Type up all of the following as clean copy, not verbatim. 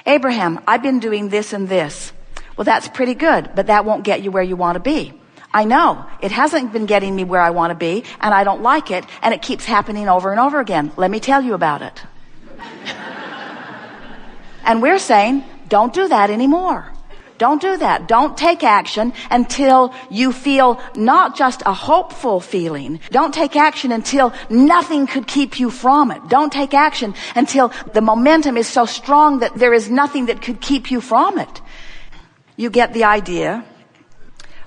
Abraham, I've been doing this and this. Well, that's pretty good, but that won't get you where you want to be. I know it hasn't been getting me where I want to be, and I don't like it, and it keeps happening over and over again. Let me tell you about it. And we're saying, don't do that anymore. Don't do that. Don't take action until you feel not just a hopeful feeling. Don't take action until nothing could keep you from it. Don't take action until the momentum is so strong that there is nothing that could keep you from it. You get the idea.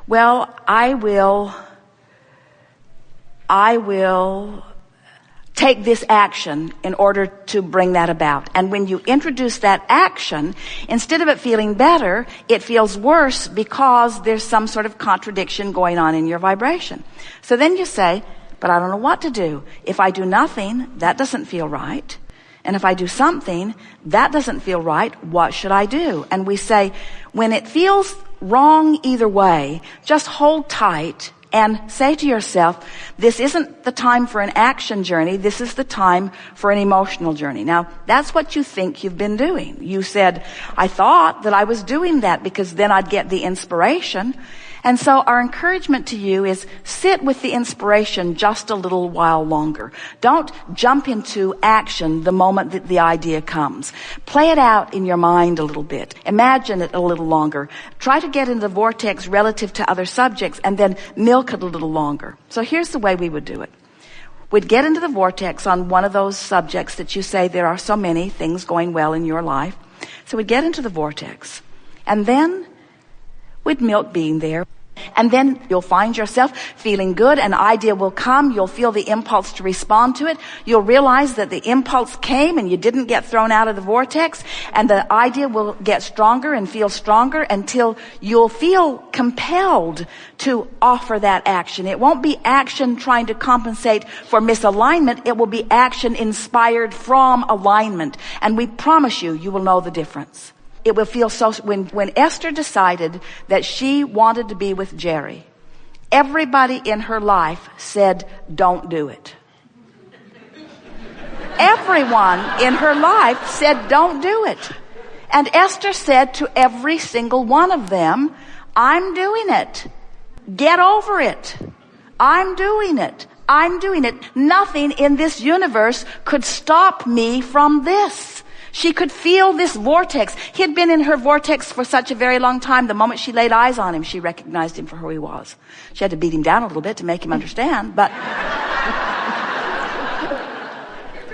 Well, I will take this action in order to bring that about. And when you introduce that action, instead of it feeling better, it feels worse because there's some sort of contradiction going on in your vibration. So then you say, but I don't know what to do. If I do nothing, that doesn't feel right. And if I do something, that doesn't feel right. What should I do? And we say, when it feels wrong either way, just hold tight and say to yourself, this isn't the time for an action journey. This is the time for an emotional journey. Now, that's what you think you've been doing. You said, I thought that I was doing that because then I'd get the inspiration. And so our encouragement to you is sit with the inspiration just a little while longer. Don't jump into action the moment that the idea comes. Play it out in your mind a little bit. Imagine it a little longer. Try to get into the vortex relative to other subjects and then milk it a little longer. So here's the way we would do it. We'd get into the vortex on one of those subjects that you say there are so many things going well in your life. So we'd get into the vortex. And then we'd milk being there. And then you'll find yourself feeling good. An idea will come. You'll feel the impulse to respond to it. You'll realize that the impulse came and you didn't get thrown out of the vortex. And the idea will get stronger and feel stronger until you'll feel compelled to offer that action. It won't be action trying to compensate for misalignment. It will be action inspired from alignment. And we promise you, you will know the difference. It will feel so, when Esther decided that she wanted to be with Jerry, everybody in her life said, don't do it. Everyone in her life said, don't do it. And Esther said to every single one of them, I'm doing it. Get over it. I'm doing it. I'm doing it. Nothing in this universe could stop me from this. She could feel this vortex. He had been in her vortex for such a very long time. The moment she laid eyes on him, she recognized him for who he was. She had to beat him down a little bit to make him understand, but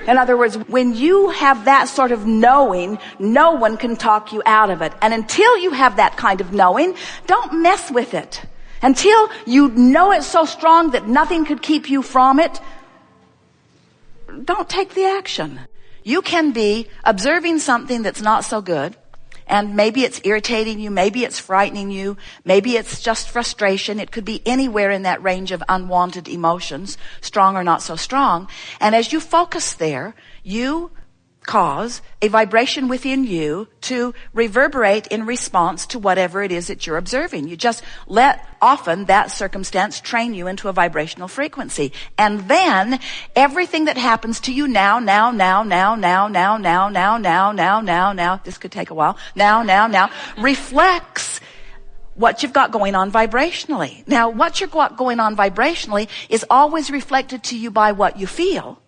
in other words, when you have that sort of knowing, no one can talk you out of it. And until you have that kind of knowing, don't mess with it. Until you know it so strong that nothing could keep you from it, don't take the action. You can be observing something that's not so good, and maybe it's irritating you, maybe it's frightening you, maybe it's just frustration. It could be anywhere in that range of unwanted emotions, strong or not so strong. And as you focus there, you cause a vibration within you to reverberate in response to whatever it is that you're observing. You just let often that circumstance train you into a vibrational frequency. And then everything that happens to you now, this could take a while, now, reflects what you've got going on vibrationally. Now, what you've got going on vibrationally is always reflected to you by what you feel.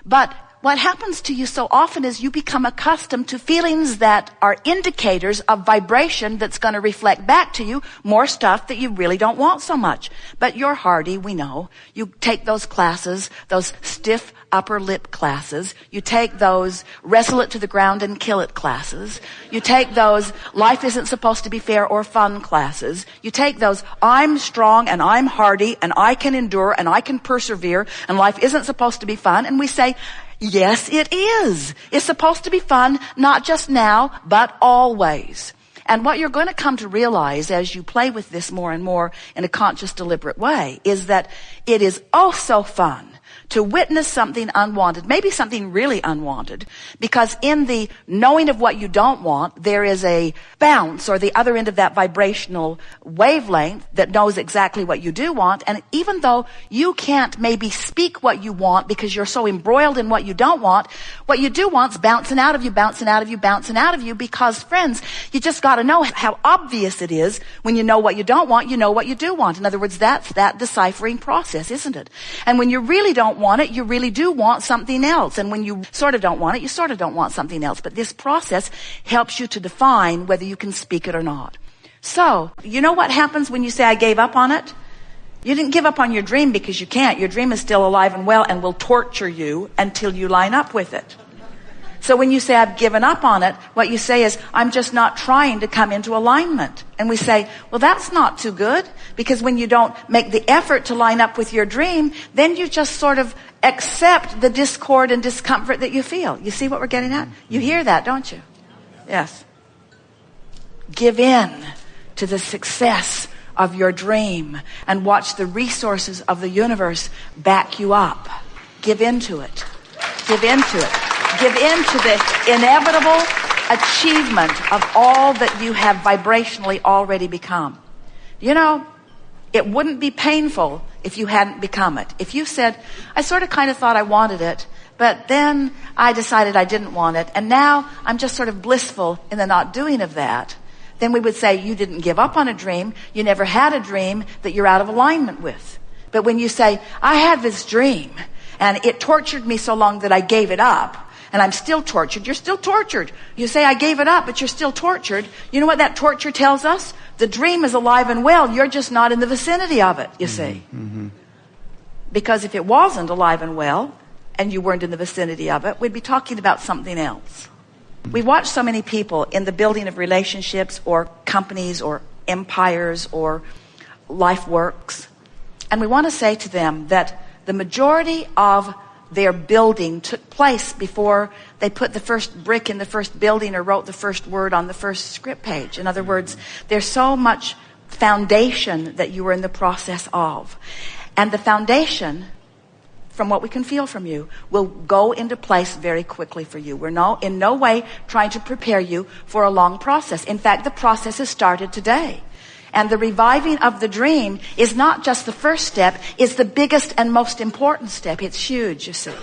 But what happens to you so often is you become accustomed to feelings that are indicators of vibration that's going to reflect back to you more stuff that you really don't want so much. But you're hardy, we know. You take those classes, those stiff upper lip classes. You take those wrestle it to the ground and kill it classes. You take those life isn't supposed to be fair or fun classes. You take those I'm strong and I'm hardy and I can endure and I can persevere and life isn't supposed to be fun. And we say, yes, it is. It's supposed to be fun, not just now, but always. And what you're going to come to realize as you play with this more and more in a conscious, deliberate way is that it is oh so fun to witness something unwanted, maybe something really unwanted, because in the knowing of what you don't want, there is a bounce or the other end of that vibrational wavelength that knows exactly what you do want. And even though you can't maybe speak what you want because you're so embroiled in what you don't want, what you do want's bouncing out of you, bouncing out of you, bouncing out of you, because friends, you just got to know how obvious it is when you know what you don't want, you know what you do want. In other words, that's that deciphering process, isn't it? And when you really don't want it, you really do want something else. And when you sort of don't want it, you sort of don't want something else. But this process helps you to define whether you can speak it or not. So, you know what happens when you say, I gave up on it? You didn't give up on your dream because you can't. Your dream is still alive and well and will torture you until you line up with it. So when you say, I've given up on it, what you say is, I'm just not trying to come into alignment. And we say, well, that's not too good, because when you don't make the effort to line up with your dream, then you just sort of accept the discord and discomfort that you feel. You see what we're getting at? You hear that, don't you? Yes. Give in to the success of your dream and watch the resources of the universe back you up. Give into it. Give into it. Give in to the inevitable achievement of all that you have vibrationally already become. You know, it wouldn't be painful if you hadn't become it. If you said, I sort of kind of thought I wanted it, but then I decided I didn't want it, and now I'm just sort of blissful in the not doing of that, then we would say you didn't give up on a dream. You never had a dream that you're out of alignment with. But when you say, I had this dream, and it tortured me so long that I gave it up, and I'm still tortured. You're still tortured. You say, I gave it up, but you're still tortured. You know what that torture tells us? The dream is alive and well. You're just not in the vicinity of it, you see. Mm-hmm. Because if it wasn't alive and well, and you weren't in the vicinity of it, we'd be talking about something else. We watch so many people in the building of relationships or companies or empires or life works. And we want to say to them that the majority of their building took place before they put the first brick in the first building or wrote the first word on the first script page. In other words, there's so much foundation that you were in the process of. And the foundation, from what we can feel from you, will go into place very quickly for you. We're in no way trying to prepare you for a long process. In fact, the process has started today. And the reviving of the dream is not just the first step, it's the biggest and most important step. It's huge, you see.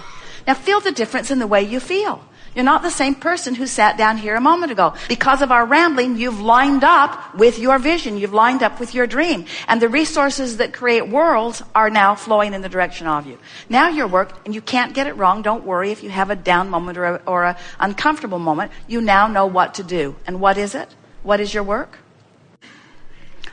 Now feel the difference in the way you feel. You're not the same person who sat down here a moment ago. Because of our rambling, you've lined up with your vision. You've lined up with your dream. And the resources that create worlds are now flowing in the direction of you. Now your work, and you can't get it wrong. Don't worry if you have a down moment or a uncomfortable moment. You now know what to do. And what is it? What is your work?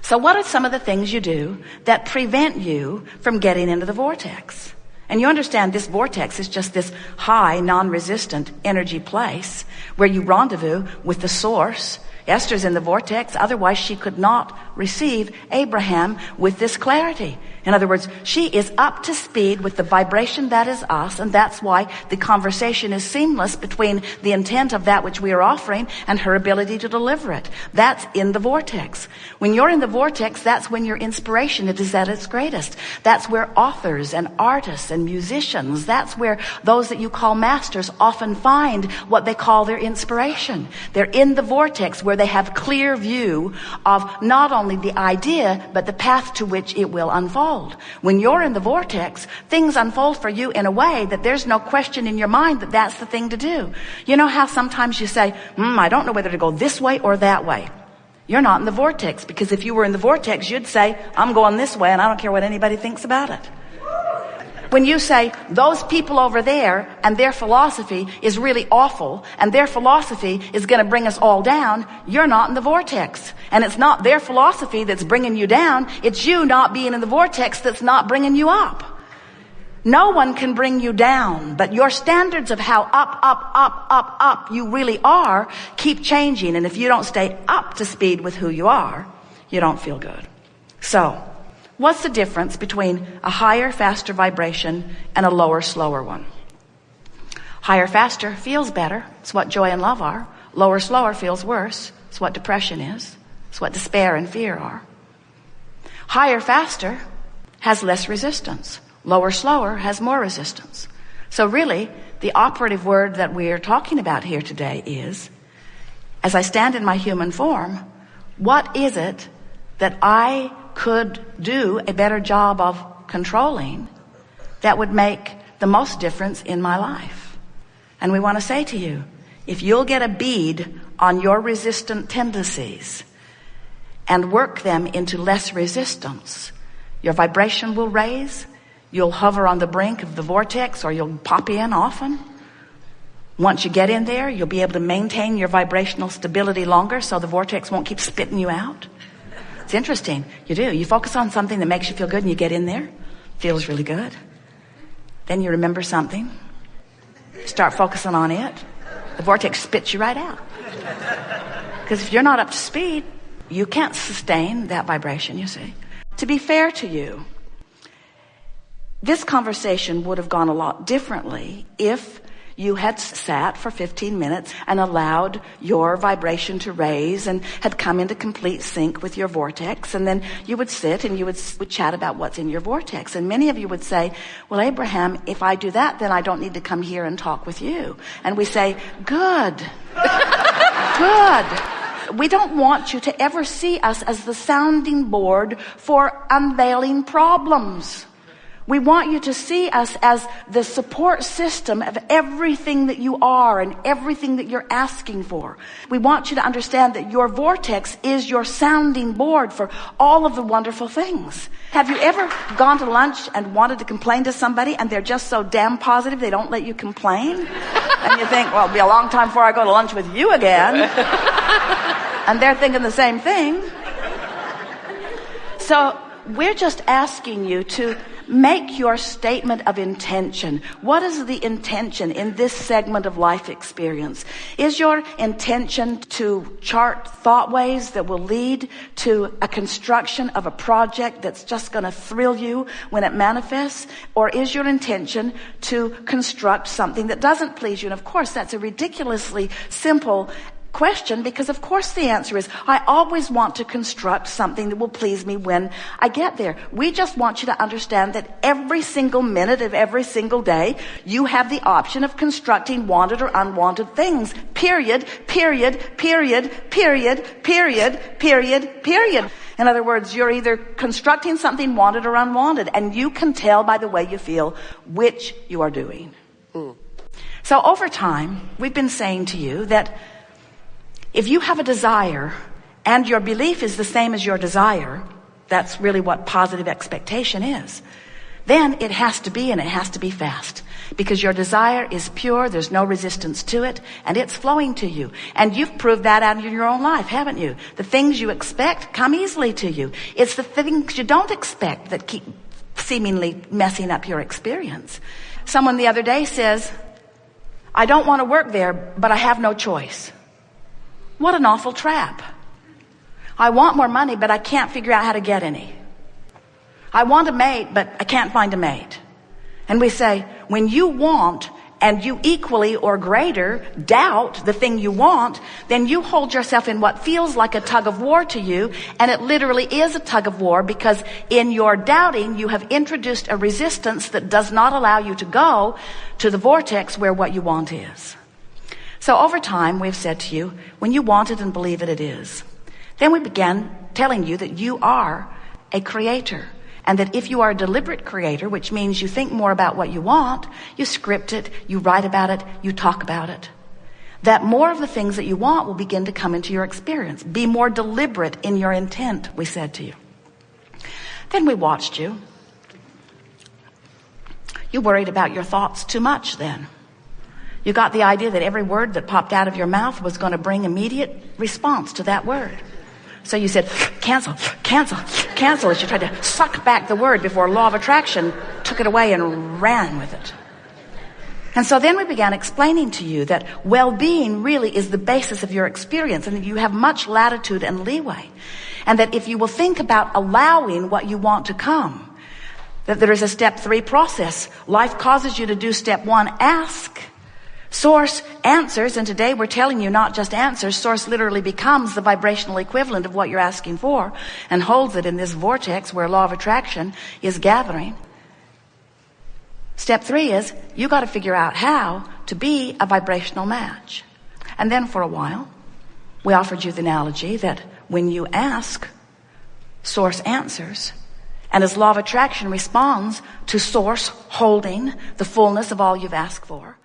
So what are some of the things you do that prevent you from getting into the vortex? And you understand this vortex is just this high, non-resistant energy place where you rendezvous with the source. Esther's in the vortex, otherwise she could not receive Abraham with this clarity. In other words, she is up to speed with the vibration that is us, and that's why the conversation is seamless between the intent of that which we are offering and her ability to deliver it. That's in the vortex. When you're in the vortex, that's when your inspiration is at its greatest. That's where authors and artists and musicians, that's where those that you call masters often find what they call their inspiration. They're in the vortex where they have clear view of not only the idea, but the path to which it will unfold. When you're in the vortex, things unfold for you in a way that there's no question in your mind that that's the thing to do. You know how sometimes you say, I don't know whether to go this way or that way. You're not in the vortex, because if you were in the vortex, you'd say, I'm going this way and I don't care what anybody thinks about it. When you say, those people over there and their philosophy is really awful and their philosophy is going to bring us all down, you're not in the vortex. And it's not their philosophy that's bringing you down. It's you not being in the vortex that's not bringing you up. No one can bring you down, but your standards of how up you really are keep changing. And if you don't stay up to speed with who you are, you don't feel good. So, what's the difference between a higher, faster vibration and a lower, slower one? Higher, faster feels better. It's what joy and love are. Lower, slower feels worse. It's what depression is. It's what despair and fear are. Higher, faster has less resistance. Lower, slower has more resistance. So really, the operative word that we are talking about here today is, as I stand in my human form, what is it that I could do a better job of controlling that would make the most difference in my life? And we want to say to you, if you'll get a bead on your resistant tendencies and work them into less resistance, your vibration will raise. You'll hover on the brink of the vortex, or you'll pop in often. Once you get in there, you'll be able to maintain your vibrational stability longer so the vortex won't keep spitting you out. It's interesting. You do. You focus on something that makes you feel good and you get in there. Feels really good. Then you remember something. Start focusing on it. The vortex spits you right out. Because if you're not up to speed, you can't sustain that vibration, you see. To be fair to you, this conversation would have gone a lot differently if you had sat for 15 minutes and allowed your vibration to raise and had come into complete sync with your vortex. And then you would sit and you would chat about what's in your vortex. And many of you would say, well, Abraham, if I do that, then I don't need to come here and talk with you. And we say, good. Good. We don't want you to ever see us as the sounding board for unveiling problems. We want you to see us as the support system of everything that you are and everything that you're asking for. We want you to understand that your vortex is your sounding board for all of the wonderful things. Have you ever gone to lunch and wanted to complain to somebody and they're just so damn positive they don't let you complain? And you think, well, it'll be a long time before I go to lunch with you again. And they're thinking the same thing. So we're just asking you to make your statement of intention. What is the intention in this segment of life experience? Is your intention to chart thoughtways that will lead to a construction of a project that's just going to thrill you when it manifests? Or is your intention to construct something that doesn't please you? And of course, that's a ridiculously simple question, because of course the answer is, I always want to construct something that will please me when I get there. We just want you to understand that every single minute of every single day, you have the option of constructing wanted or unwanted things. Period, period, period, period, period, period, period. In other words, you're either constructing something wanted or unwanted, and you can tell by the way you feel which you are doing. So over time, we've been saying to you that if you have a desire and your belief is the same as your desire, that's really what positive expectation is, then it has to be, and it has to be fast. Because your desire is pure, there's no resistance to it, and it's flowing to you. And you've proved that out in your own life, haven't you? The things you expect come easily to you. It's the things you don't expect that keep seemingly messing up your experience. Someone the other day says, I don't want to work there, but I have no choice. What an awful trap. I want more money, but I can't figure out how to get any. I want a mate, but I can't find a mate. And we say, when you want and you equally or greater doubt the thing you want, then you hold yourself in what feels like a tug of war to you, and it literally is a tug of war, because in your doubting you have introduced a resistance that does not allow you to go to the vortex where what you want is. So over time, we've said to you, when you want it and believe it, it is. Then we began telling you that you are a creator, and that if you are a deliberate creator, which means you think more about what you want, you script it, you write about it, you talk about it, that more of the things that you want will begin to come into your experience. Be more deliberate in your intent, we said to you. Then we watched you. You worried about your thoughts too much then. You got the idea that every word that popped out of your mouth was going to bring immediate response to that word. So you said, cancel, cancel, cancel, as you tried to suck back the word before law of attraction took it away and ran with it. And so then we began explaining to you that well-being really is the basis of your experience, and that you have much latitude and leeway. And that if you will think about allowing what you want to come, that there is a step 3 process. Life causes you to do step 1, ask. Source answers, and today we're telling you not just answers. Source literally becomes the vibrational equivalent of what you're asking for and holds it in this vortex where law of attraction is gathering. Step 3 is you got to figure out how to be a vibrational match. And then for a while, we offered you the analogy that when you ask, Source answers. And as law of attraction responds to Source holding the fullness of all you've asked for,